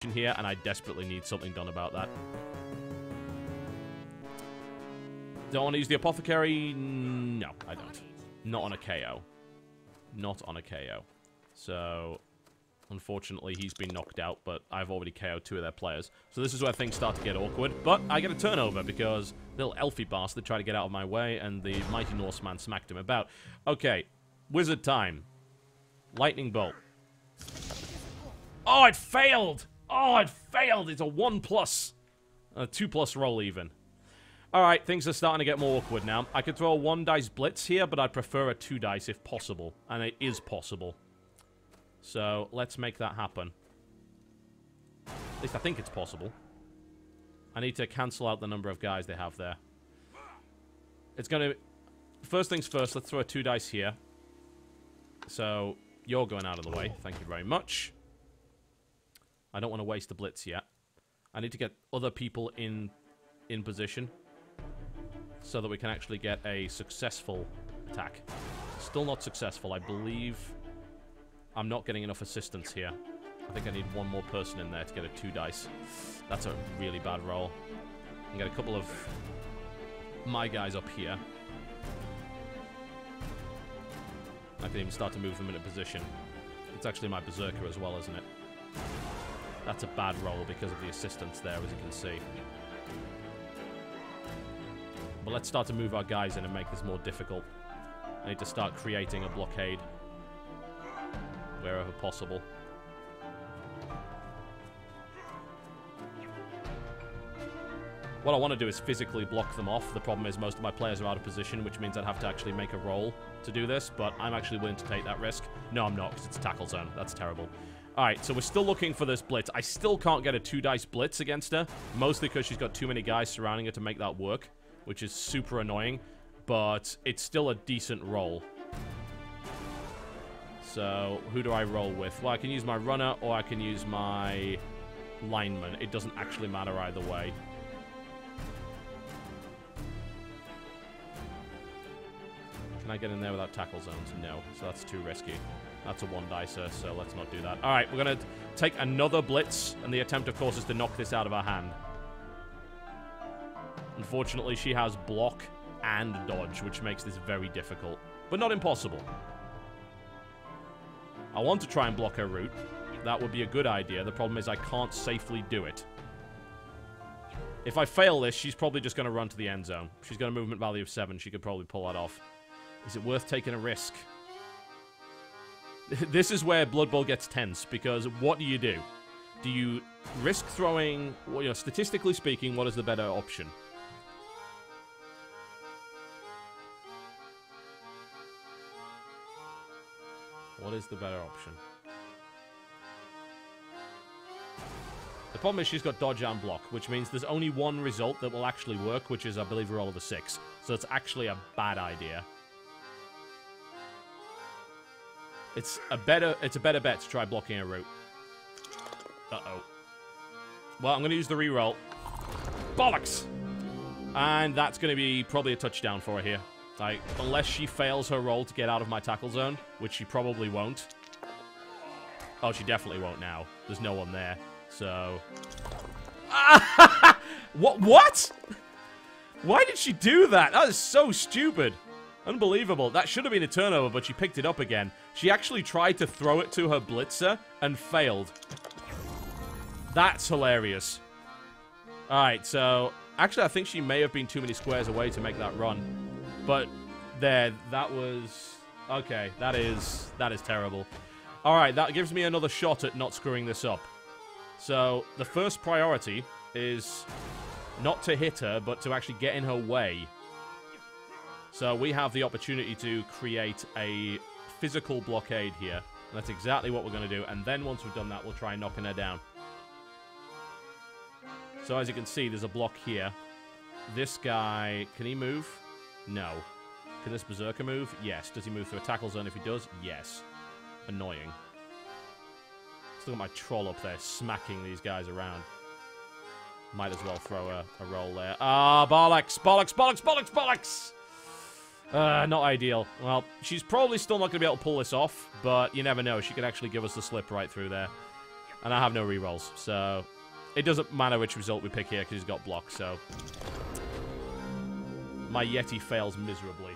here, and I desperately need something done about that. Do I want to use the Apothecary? No, I don't. Not on a KO. Not on a KO. So, unfortunately, he's been knocked out, but I've already KO'd 2 of their players. So this is where things start to get awkward. But I get a turnover because little elfy bastard tried to get out of my way, and the mighty Norseman smacked him about. Okay, wizard time. Lightning bolt. Oh, it failed! Oh, it failed! It's a 1+. A 2+ roll, even. Alright, things are starting to get more awkward now. I could throw a 1-dice blitz here, but I'd prefer a 2-dice if possible. And it is possible. So, let's make that happen. At least I think it's possible. I need to cancel out the number of guys they have there. It's gonna... First things first, let's throw a 2-dice here. So, you're going out of the way. Thank you very much. I don't want to waste the blitz yet. I need to get other people in position so that we can actually get a successful attack. Still not successful. I believe I'm not getting enough assistance here. I think I need one more person in there to get a 2-dice. That's a really bad roll. I can get a couple of my guys up here. I can even start to move them into position. It's actually my Berserker as well, isn't it? That's a bad roll because of the assistance there, as you can see. But let's start to move our guys in and make this more difficult. I need to start creating a blockade wherever possible. What I want to do is physically block them off. The problem is most of my players are out of position, which means I'd have to actually make a roll to do this, but I'm actually willing to take that risk. No, I'm not, because it's a tackle zone. That's terrible. Alright, so we're still looking for this blitz. I still can't get a 2-dice blitz against her, mostly because she's got too many guys surrounding her to make that work, which is super annoying, but it's still a decent roll. So, who do I roll with? Well, I can use my runner, or I can use my lineman. It doesn't actually matter either way. Can I get in there without tackle zones? No, so that's too risky. That's a 1-dicer, so let's not do that. Alright, we're going to take another blitz, and the attempt, of course, is to knock this out of our hand. Unfortunately, she has block and dodge, which makes this very difficult. But not impossible. I want to try and block her route. That would be a good idea. The problem is I can't safely do it. If I fail this, she's probably just going to run to the end zone. She's got a movement value of 7. She could probably pull that off. Is it worth taking a risk? This is where Blood Bowl gets tense, because what do? Do you risk throwing... Well, you know, statistically speaking, what is the better option? What is the better option? The problem is she's got dodge and block, which means there's only one result that will actually work, which is, I believe, a roll of a 6. So it's actually a bad idea. It's a better bet to try blocking a route. Uh-oh. Well, I'm going to use the reroll. Bollocks! And that's going to be probably a touchdown for her here. Like, unless she fails her roll to get out of my tackle zone, which she probably won't. Oh, she definitely won't now. There's no one there. So... What? Why did she do that? That is so stupid. Unbelievable. That should have been a turnover, but she picked it up again. She actually tried to throw it to her blitzer and failed. That's hilarious. Alright, so... Actually, I think she may have been too many squares away to make that run. But, there, that was... Okay, that is terrible. Alright, that gives me another shot at not screwing this up. So, the first priority is not to hit her, but to actually get in her way. So we have the opportunity to create a physical blockade here. And that's exactly what we're going to do. And then once we've done that, we'll try knocking her down. So as you can see, there's a block here. This guy, can he move? No. Can this Berserker move? Yes. Does he move through a tackle zone if he does? Yes. Annoying. Still got my troll up there smacking these guys around. Might as well throw a roll there. Ah, bollocks, bollocks, bollocks, bollocks, bollocks! Not ideal. Well, she's probably still not going to be able to pull this off, but you never know. She could actually give us the slip right through there. And I have no rerolls, so it doesn't matter which result we pick here because he's got block, so my Yeti fails miserably.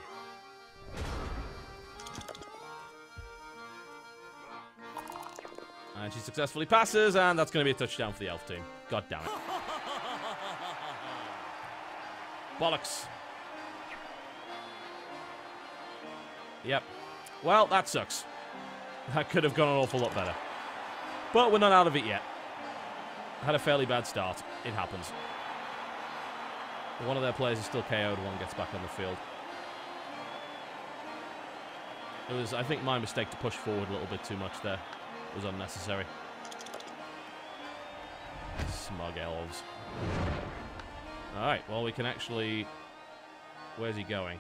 And she successfully passes, and that's going to be a touchdown for the elf team. God damn it. Bollocks. Yep. Well, that sucks. That could have gone an awful lot better. But we're not out of it yet. Had a fairly bad start. It happens. One of their players is still KO'd. One gets back on the field. It was, I think, my mistake to push forward a little bit too much there. It was unnecessary. Smug elves. Alright, well, we can actually... Where's he going?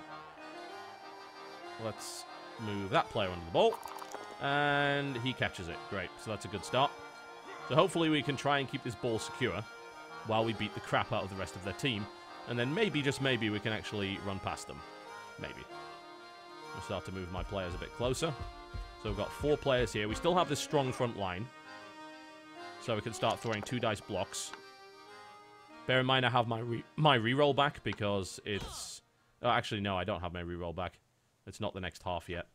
Let's move that player under the ball. And he catches it. Great. So that's a good start. So hopefully we can try and keep this ball secure while we beat the crap out of the rest of their team. And then maybe, just maybe, we can actually run past them. Maybe. I'll start to move my players a bit closer. So we've got 4 players here. We still have this strong front line. So we can start throwing 2 dice blocks. Bear in mind I have my reroll back because it's... Oh, actually, no, I don't have my reroll back. It's not the next half yet.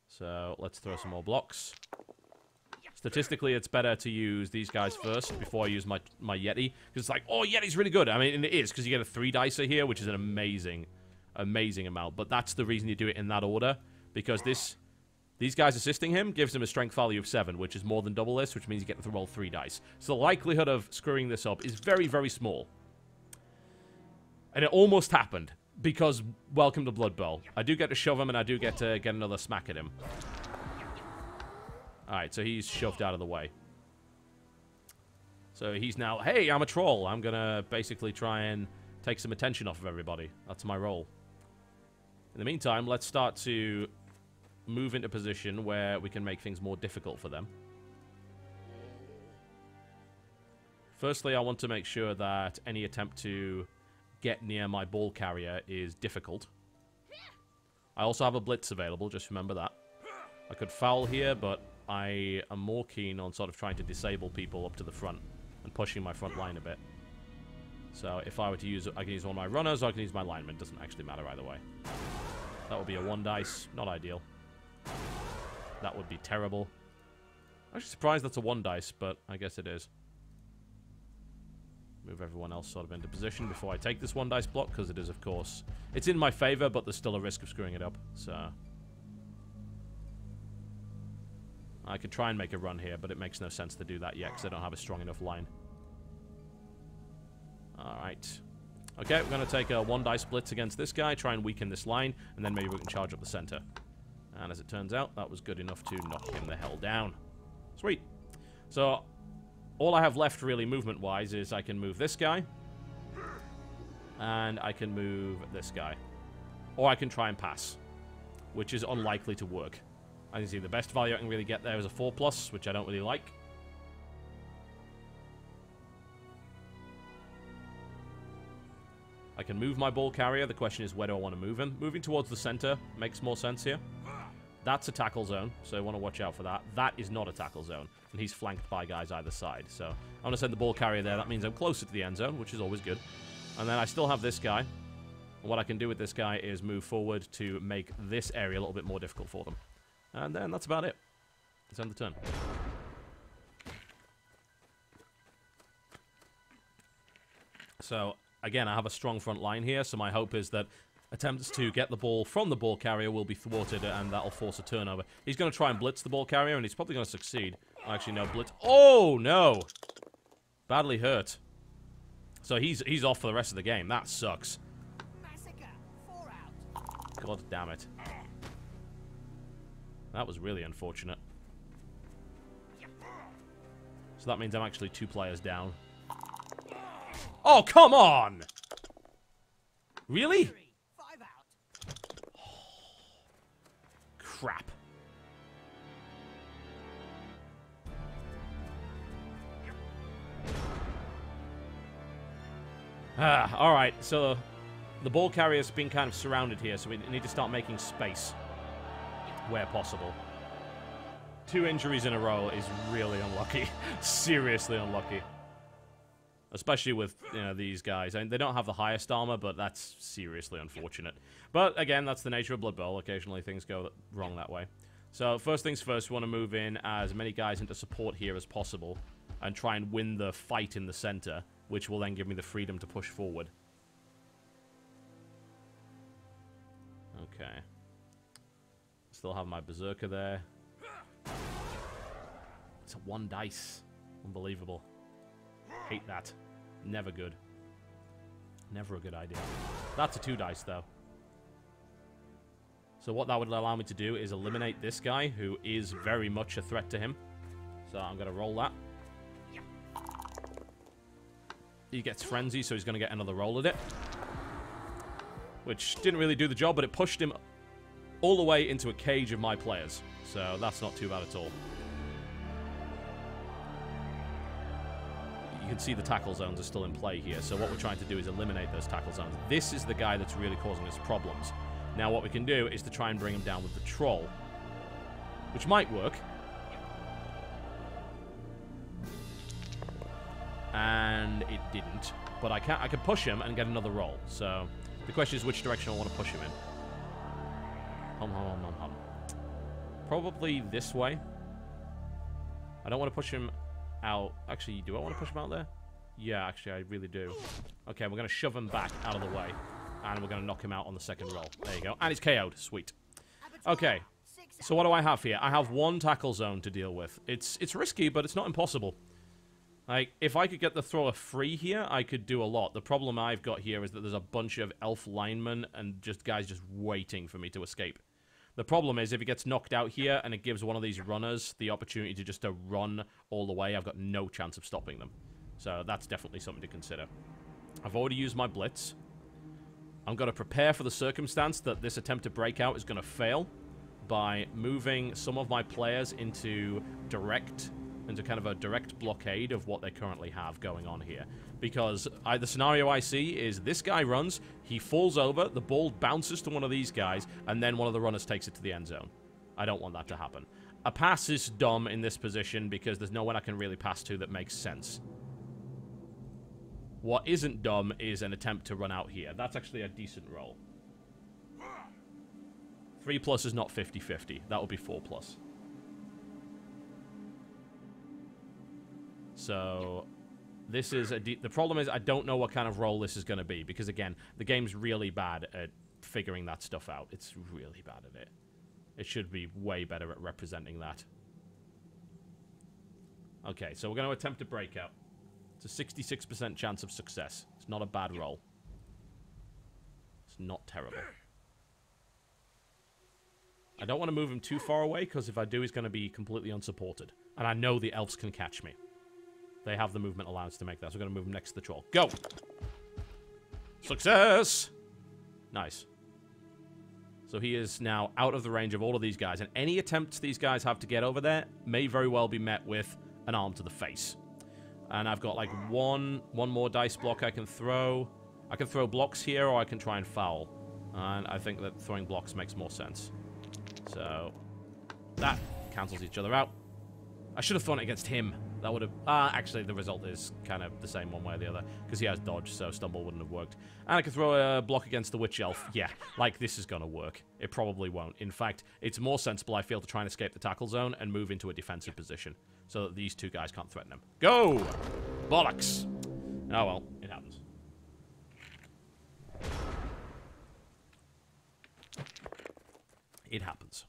So let's throw some more blocks. Statistically, it's better to use these guys first before I use my Yeti. Because it's like, oh, Yeti's really good. I mean, and it is, because you get a 3-dicer here, which is an amazing amount. But that's the reason you do it in that order. Because these guys assisting him gives him a strength value of 7, which is more than double this, which means you get to roll 3 dice. So the likelihood of screwing this up is very, very small. And it almost happened, because welcome to Blood Bowl. I do get to shove him, and I do get to get another smack at him. Alright, so he's shoved out of the way. So he's now, hey, I'm a troll. I'm going to basically try and take some attention off of everybody. That's my role. In the meantime, let's start to move into position where we can make things more difficult for them. Firstly, I want to make sure that any attempt to get near my ball carrier is difficult. I also have a blitz available, just remember that. I could foul here, but I am more keen on sort of trying to disable people up to the front and pushing my front line a bit. So if I were to use, I can use one of my runners or I can use my linemen. Doesn't actually matter either way. That would be a 1 dice. Not ideal. That would be terrible. I'm actually surprised that's a 1 dice, but I guess it is. Move everyone else sort of into position before I take this 1 dice block, because it is, of course, it's in my favor, but there's still a risk of screwing it up. So I could try and make a run here, but it makes no sense to do that yet, because I don't have a strong enough line. Alright. Okay, we're going to take a 1 dice blitz against this guy, try and weaken this line, and then maybe we can charge up the center. And as it turns out, that was good enough to knock him the hell down. Sweet. So all I have left, really, movement-wise, is I can move this guy. And I can move this guy. Or I can try and pass, which is unlikely to work. As you can see, the best value I can really get there is a 4+, which I don't really like. I can move my ball carrier. The question is, where do I want to move him? Moving towards the center makes more sense here. That's a tackle zone, so I want to watch out for that. That is not a tackle zone, and he's flanked by guys either side. So I'm going to send the ball carrier there. That means I'm closer to the end zone, which is always good. And then I still have this guy. And what I can do with this guy is move forward to make this area a little bit more difficult for them. And then that's about it. Let's end the turn. So again, I have a strong front line here, so my hope is that attempts to get the ball from the ball carrier will be thwarted, and that'll force a turnover. He's going to try and blitz the ball carrier, and he's probably going to succeed. Actually, no, blitz. Oh, no! Badly hurt. So he's off for the rest of the game. That sucks. God damn it. That was really unfortunate. So that means I'm actually 2 players down. Oh, come on! Really? Crap. Alright, so the ball carrier's been kind of surrounded here, so we need to start making space where possible. 2 injuries in a row is really unlucky. Seriously unlucky. Especially with, you know, these guys. I mean, they don't have the highest armor, but that's seriously unfortunate. But, again, that's the nature of Blood Bowl. Occasionally things go wrong that way. So, first things first, we want to move in as many guys into support here as possible. And try and win the fight in the center, which will then give me the freedom to push forward. Okay. Still have my Berserker there. It's a 1 dice. Unbelievable. Hate that. Never good. Never a good idea. That's a 2 dice, though. So what that would allow me to do is eliminate this guy, who is very much a threat to him. So I'm going to roll that. He gets Frenzy, so he's going to get another roll at it. Which didn't really do the job, but it pushed him all the way into a cage of my players. So that's not too bad at all. You can see the tackle zones are still in play here. So what we're trying to do is eliminate those tackle zones. This is the guy that's really causing us problems. Now what we can do is to try and bring him down with the troll. Which might work. And it didn't. But I can push him and get another roll. So the question is which direction I want to push him in. Hum. Probably this way. I don't want to push him out. Actually, do I want to push him out there? Yeah, actually, I really do. Okay, we're going to shove him back out of the way. And we're going to knock him out on the second roll. There you go. And he's KO'd. Sweet. Okay. So what do I have here? I have 1 tackle zone to deal with. It's risky, but it's not impossible. Like, if I could get the thrower free here, I could do a lot. The problem I've got here is that there's a bunch of elf linemen and just guys just waiting for me to escape. The problem is, if he gets knocked out here and it gives one of these runners the opportunity to just run all the way, I've got no chance of stopping them. So that's definitely something to consider. I've already used my blitz. I'm going to prepare for the circumstance that this attempt to break out is going to fail by moving some of my players into kind of a direct blockade of what they currently have going on here. Because the scenario I see is this guy runs, he falls over, the ball bounces to one of these guys, and then one of the runners takes it to the end zone. I don't want that to happen. A pass is dumb in this position because there's no one I can really pass to that makes sense. What isn't dumb is an attempt to run out here. That's actually a decent roll. 3+ is not 50-50. That would be 4+. So, this is the problem is I don't know what kind of roll this is going to be. Because, again, the game's really bad at figuring that stuff out. It's really bad at it. It should be way better at representing that. Okay, so we're going to attempt to break out. It's a 66% chance of success. It's not a bad roll. It's not terrible. I don't want to move him too far away, because if I do, he's going to be completely unsupported. And I know the elves can catch me. They have the movement allowance to make that, so we're going to move him next to the troll. Go! Success! Nice. So he is now out of the range of all of these guys, and any attempts these guys have to get over there may very well be met with an arm to the face. And I've got, like, one more dice block I can throw. I can throw blocks here, or I can try and foul. And I think that throwing blocks makes more sense. So, that cancels each other out. I should have thrown it against him. That would have... actually, the result is kind of the same one way or the other. Because he has dodge, so stumble wouldn't have worked. And I could throw a block against the witch elf. Yeah, like, this is going to work. It probably won't. In fact, it's more sensible, I feel, to try and escape the tackle zone and move into a defensive position. So that these two guys can't threaten him. Go! Bollocks! Oh, well, it happens. It happens.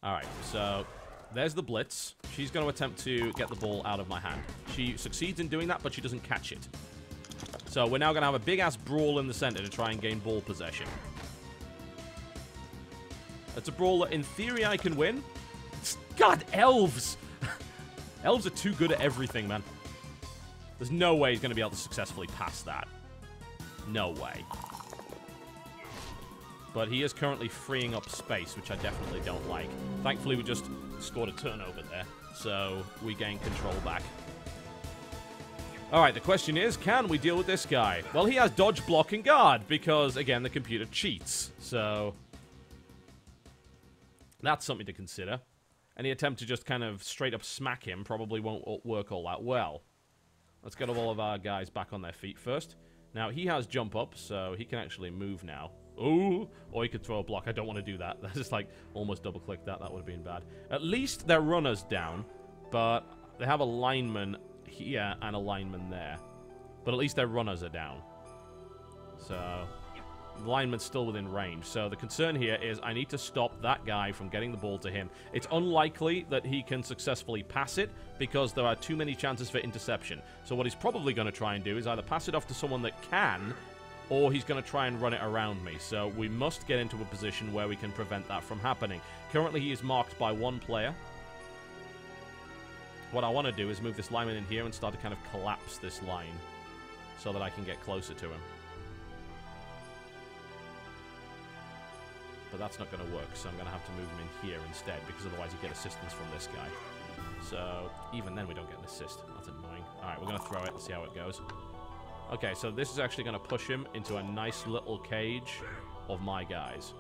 Alright, so there's the blitz. She's going to attempt to get the ball out of my hand. She succeeds in doing that, but she doesn't catch it. So we're now going to have a big-ass brawl in the center to try and gain ball possession. It's a brawl that, in theory, I can win. God, elves! Elves are too good at everything, man. There's no way he's going to be able to successfully pass that. No way. But he is currently freeing up space, which I definitely don't like. Thankfully, we just scored a turnover there, so we gain control back. Alright, the question is, can we deal with this guy? Well, he has dodge, block, and guard, because, again, the computer cheats. So, That's something to consider. Any attempt to just kind of straight up smack him probably won't work all that well. Let's get all of our guys back on their feet first. Now, he has jump up, so he can actually move now. Ooh! Or he could throw a block. I don't want to do that. That's just like almost double-click that. That would have been bad. At least their runner's down, but they have a lineman here and a lineman there. But at least their runners are down. So, the lineman's still within range. So the concern here is I need to stop that guy from getting the ball to him. It's unlikely that he can successfully pass it because there are too many chances for interception. So what he's probably going to try and do is either pass it off to someone that can, or he's going to try and run it around me. So we must get into a position where we can prevent that from happening. Currently he is marked by one player. What I want to do is move this lineman in here and start to kind of collapse this line so that I can get closer to him. But that's not going to work, so I'm going to have to move him in here instead, because otherwise you get assistance from this guy. So, even then we don't get an assist. That's annoying. Alright, we're going to throw it. Let's see how it goes. Okay, so this is actually going to push him into a nice little cage of my guys.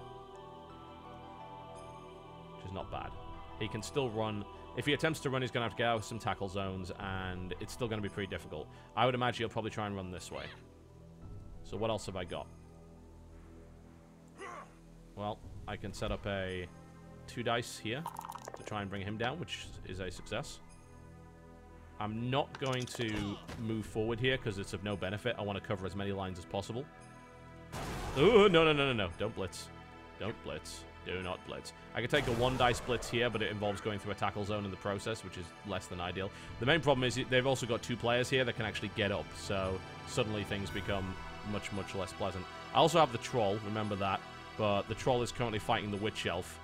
Which is not bad. He can still run. If he attempts to run, he's going to have to get out of some tackle zones, and it's still going to be pretty difficult. I would imagine he'll probably try and run this way. So what else have I got? Well, I can set up a 2 dice here to try and bring him down, which is a success. I'm not going to move forward here because it's of no benefit. I want to cover as many lines as possible. Oh, no. Don't blitz. Don't blitz. Do not blitz. I could take a 1 dice blitz here, but it involves going through a tackle zone in the process, which is less than ideal. The main problem is they've also got 2 players here that can actually get up, so suddenly things become much, much less pleasant. I also have the troll, remember that. But the troll is currently fighting the witch elf.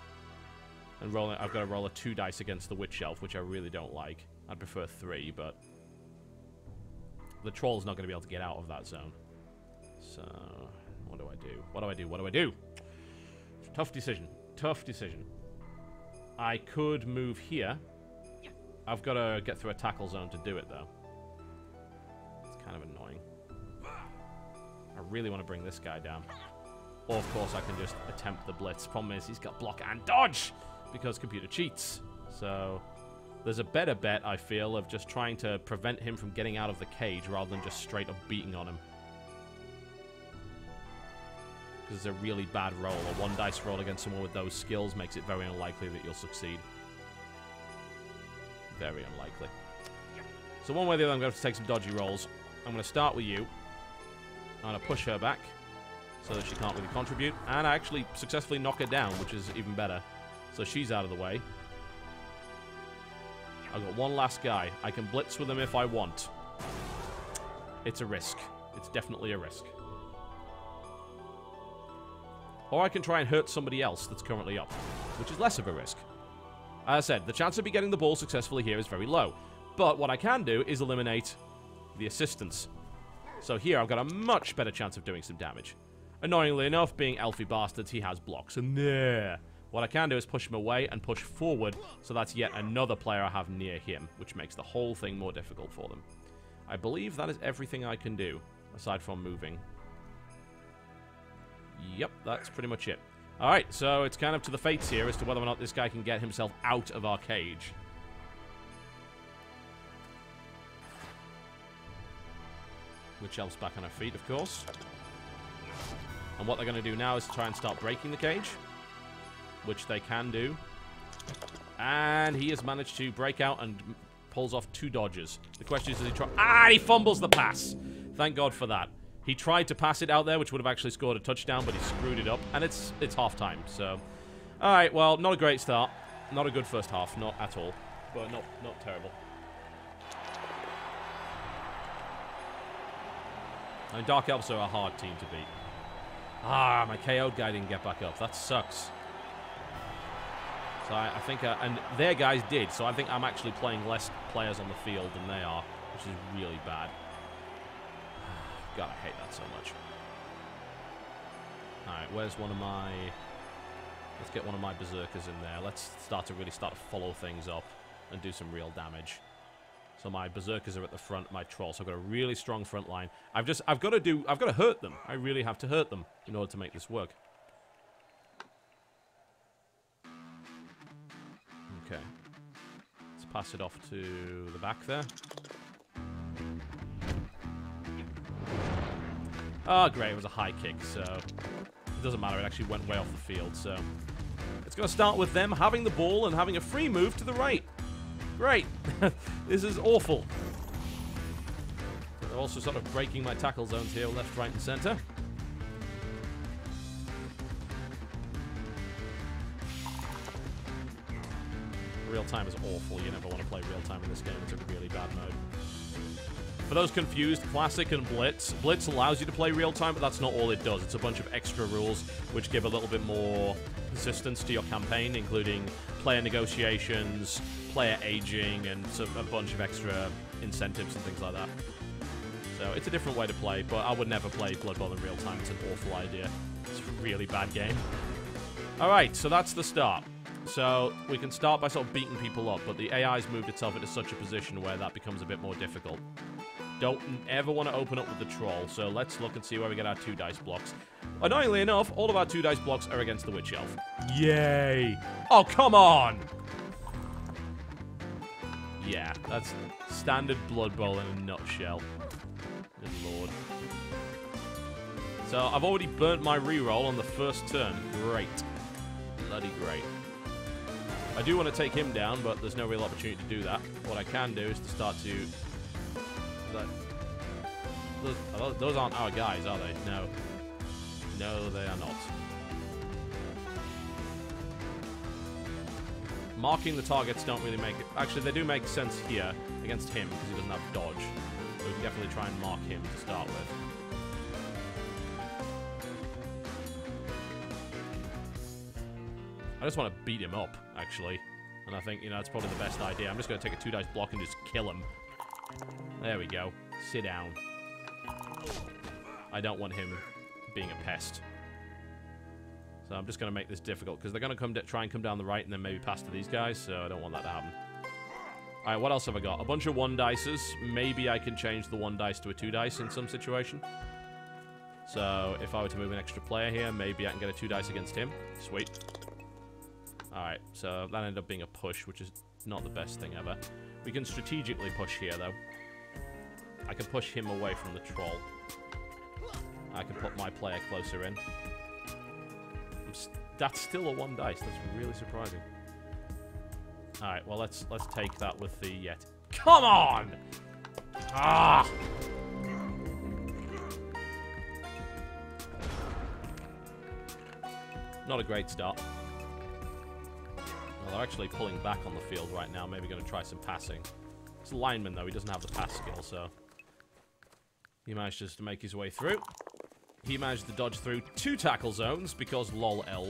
And I've got to roll a 2 dice against the witch elf, which I really don't like. I'd prefer 3, but the troll's not going to be able to get out of that zone. So, what do I do? What do I do? Tough decision. Tough decision. I could move here. I've got to get through a tackle zone to do it, though. It's kind of annoying. I really want to bring this guy down. Or, of course, I can just attempt the blitz. Problem is, he's got block and dodge because computer cheats. So, there's a better bet, I feel, of just trying to prevent him from getting out of the cage rather than just straight up beating on him. Because it's a really bad roll. A 1 dice roll against someone with those skills makes it very unlikely that you'll succeed. Very unlikely. So, one way or the other, I'm going to have to take some dodgy rolls. I'm going to start with you. I'm going to push her back so that she can't really contribute. And I actually successfully knock her down, which is even better. So she's out of the way. I've got 1 last guy. I can blitz with him if I want. It's a risk. It's definitely a risk. Or I can try and hurt somebody else that's currently up, which is less of a risk. As I said, the chance of me getting the ball successfully here is very low. But what I can do is eliminate the assistance. So here I've got a much better chance of doing some damage. Annoyingly enough, being elfy bastards, he has blocks. And there. What I can do is push him away and push forward, so that's yet another player I have near him, which makes the whole thing more difficult for them. I believe that is everything I can do, aside from moving. Yep, that's pretty much it. Alright, so it's kind of to the fates here as to whether or not this guy can get himself out of our cage. Which elf's back on her feet, of course. And what they're going to do now is try and start breaking the cage, which they can do. And he has managed to break out and pulls off 2 dodges. The question is, does he try... Ah, he fumbles the pass. Thank God for that. He tried to pass it out there, which would have actually scored a touchdown, but he screwed it up. And it's half-time, so... Alright, well, not a great start. Not a good first half, not at all. But not terrible. I mean, Dark Elves are a hard team to beat. Ah, my KO'd guy didn't get back up. That sucks. So I think... and their guys did, so I think I'm actually playing less players on the field than they are, which is really bad. God, I hate that so much. Alright, where's one of my... Let's get one of my berserkers in there. Let's start to follow things up and do some real damage. So my berserkers are at the front, my trolls. So I've got a really strong front line. I've got to hurt them. I really have to hurt them in order to make this work. Okay. Let's pass it off to the back there. Oh, great. It was a high kick, so it doesn't matter. It actually went way off the field, so it's going to start with them having the ball and having a free move to the right. Great. This is awful. They're also sort of breaking my tackle zones here, left, right, and center. Real time is awful. You never want to play real time in this game. It's a really bad mode. For those confused, Classic and Blitz. Blitz allows you to play real time, but that's not all it does. It's a bunch of extra rules which give a little bit more persistence to your campaign, including player negotiations, player aging, and a bunch of extra incentives and things like that. So it's a different way to play, but I would never play Blood Bowl in real time. It's an awful idea. It's a really bad game. Alright, so that's the start. So we can start by sort of beating people up, but the AI's moved itself into such a position where that becomes a bit more difficult. Don't ever want to open up with the troll, so let's look and see where we get our 2 dice blocks. Annoyingly enough, all of our 2 dice blocks are against the Witch Elf. Yay! Oh, come on! Yeah, that's standard Blood Bowl in a nutshell. Good lord. So I've already burnt my reroll on the first turn. Great. Bloody great. I do want to take him down, but there's no real opportunity to do that. What I can do is to start to... Those aren't our guys, are they? No. No, they are not. Marking the targets don't really make it... Actually, they do make sense here against him, because he doesn't have dodge. So we can definitely try and mark him to start with. I just want to beat him up, actually. And I think, you know, that's probably the best idea. I'm just going to take a 2 dice block and just kill him. There we go. Sit down. I don't want him being a pest. So I'm just going to make this difficult, because they're going to try and come down the right and then maybe pass to these guys, so I don't want that to happen. Alright, what else have I got? A bunch of 1 dices. Maybe I can change the 1 dice to a 2 dice in some situation. So if I were to move an extra player here, maybe I can get a 2 dice against him. Sweet. Alright, so that ended up being a push, which is not the best thing ever. We can strategically push here, though. I can push him away from the troll. I can put my player closer in. That's still a 1 dice. That's really surprising. Alright, well, let's take that with the Yeti. Come on! Ah! Not a great start. Well, they're actually pulling back on the field right now. Maybe going to try some passing. It's a lineman, though. He doesn't have the pass skill, so... He managed just to make his way through. He managed to dodge through 2 tackle zones, because lol elves.